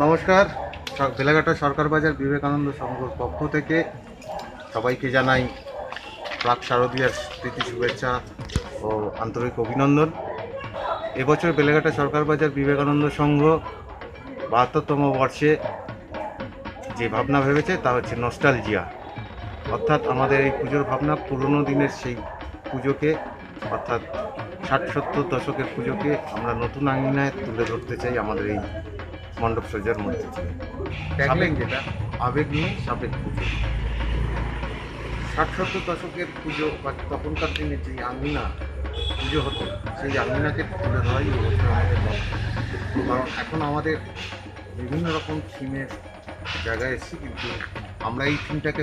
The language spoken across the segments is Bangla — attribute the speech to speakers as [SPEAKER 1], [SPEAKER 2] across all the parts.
[SPEAKER 1] নমস্কার। বেলাঘাটা সরকার বাজার বিবেকানন্দ সংঘর পক্ষ থেকে সবাইকে জানাই প্রাক শারদীয়ার প্রীতি শুভেচ্ছা ও আন্তরিক অভিনন্দন। এবছর বেলাঘাটা সরকার বাজার বিবেকানন্দ সংঘ ৭২তম বর্ষে যে ভাবনা ভেবেছে তা হচ্ছে নস্টালজিয়া, অর্থাৎ আমাদের এই পুজোর ভাবনা পুরনো দিনের সেই পুজোকে, অর্থাৎ ৬০-৭০ দশকের পুজোকে আমরা নতুন আঙ্গিনায় তুলে ধরতে চাই আমাদের এই মণ্ডপ সজ্জার মধ্যে। যেটা আবেগ নিয়ে সাবেক পুজো, ৬০-৭০ দশকের পুজো বা তখনকার দিনে যে আঙ্গিনা পুজো হতো সেই আঙ্গিনাকে তুলে ধরাই এবছর আমাদের লক্ষ্য। কারণ এখন আমাদের বিভিন্ন রকম থিমের জায়গায় এসেছি, কিন্তু আমরা এই থিমটাকে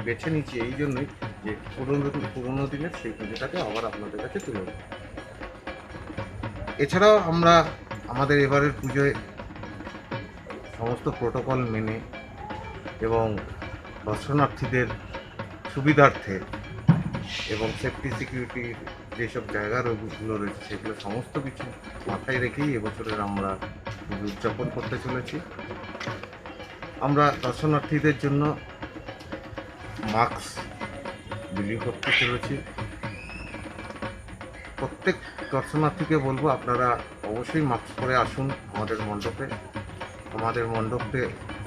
[SPEAKER 1] বেছে নিচ্ছি এই জন্যই যে পুরনো দিনের সেই পুজোটাকে আবার আপনাদের কাছে তুলে ধরব। এছাড়াও আমরা আমাদের এবারের পুজোয় সমস্ত প্রোটোকল মেনে এবং দর্শনার্থীদের সুবিধার্থে এবং সেফটি সিকিউরিটির যেসব জায়গাগুলো রয়েছে সেগুলো সমস্ত কিছু মাথায় রেখেই এবছরের আমরা পুজো উদযাপন করতে চলেছি। আমরা দর্শনার্থীদের জন্য মাস্ক বিলি করতে চলেছি। প্রত্যেক দর্শনার্থীকে বলবো আপনারা অবশ্যই মাস্ক পরে আসুন আমাদের মণ্ডপে। আমাদের মণ্ডপে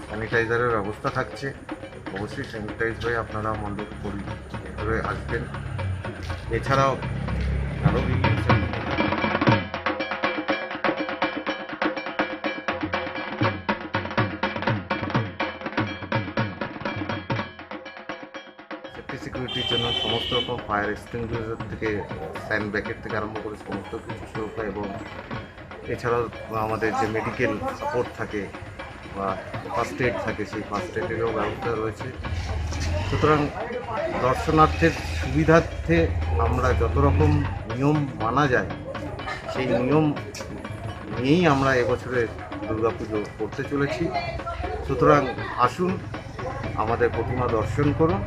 [SPEAKER 1] স্যানিটাইজারের ব্যবস্থা থাকছে, অবশ্যই স্যানিটাইজ হয়ে আপনারা মণ্ডপ করে আসবেন। এছাড়াও আরও বিভিন্ন সেফটি সিকিউরিটির জন্য সমস্ত রকম ফায়ার এক্সটিংগুইশার থেকে স্যান্ড ব্যাগের থেকে আরম্ভ করে সমস্ত কিছু সুরক্ষা, এবং এছাড়াও আমাদের যে মেডিকেল সাপোর্ট থাকে বা ফার্স্ট এড থাকে সেই ফার্স্ট এডেরও ব্যবস্থা রয়েছে। সুতরাং দর্শনার্থীর সুবিধার্থে আমরা যত রকম নিয়ম মানা যায় সেই নিয়ম নিয়েই আমরা এবছরে দুর্গাপুজো করতে চলেছি। সুতরাং আসুন, আমাদের প্রতিমা দর্শন করুন,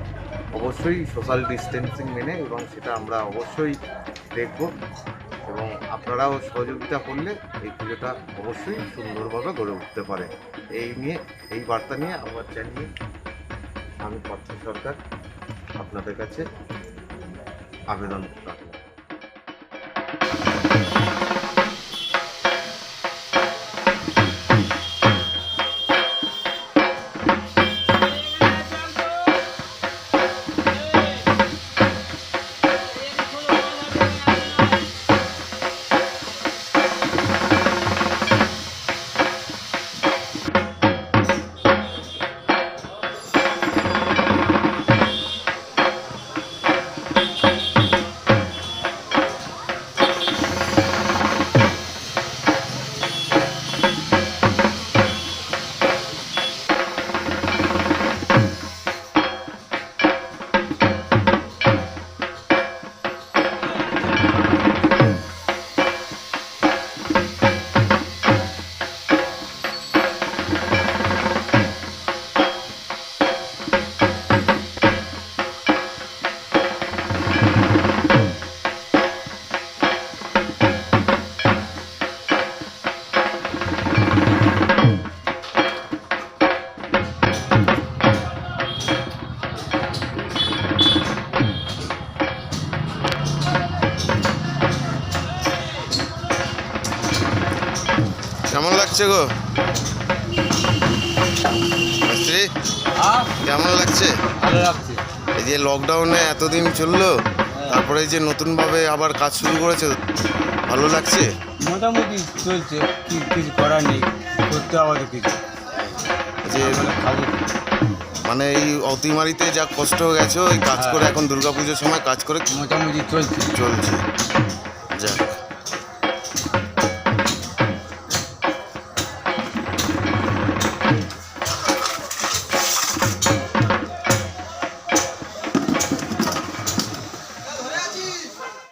[SPEAKER 1] অবশ্যই সোশ্যাল ডিস্টেন্সিং মেনে, এবং সেটা আমরা অবশ্যই দেখব, এবং আপনারাও সহযোগিতা করলে এই পুজোটা অবশ্যই সুন্দরভাবে গড়ে উঠতে পারে। এই বার্তা নিয়ে আমার চ্যানেলে আমি পার্থ সরকার আপনাদের কাছে আবেদন রাখব।
[SPEAKER 2] কেমন লাগছে গো মিস্ত্রি? কেমন লাগছে?
[SPEAKER 3] ভালো লাগছে।
[SPEAKER 2] এই যে লকডাউনে এতদিন চললো, তারপরে যে নতুনভাবে আবার কাজ শুরু করেছে, ভালো লাগছে?
[SPEAKER 3] মোটামুটি চলছে, কিছু করার নেই, করতে হবে কিছু।
[SPEAKER 2] যে মানে এই অতিমারিতে যা কষ্ট গেছে ওই কাজ করে এখন দুর্গাপুজোর সময় কাজ করে
[SPEAKER 3] মোটামুটি চলছে।
[SPEAKER 2] যাক।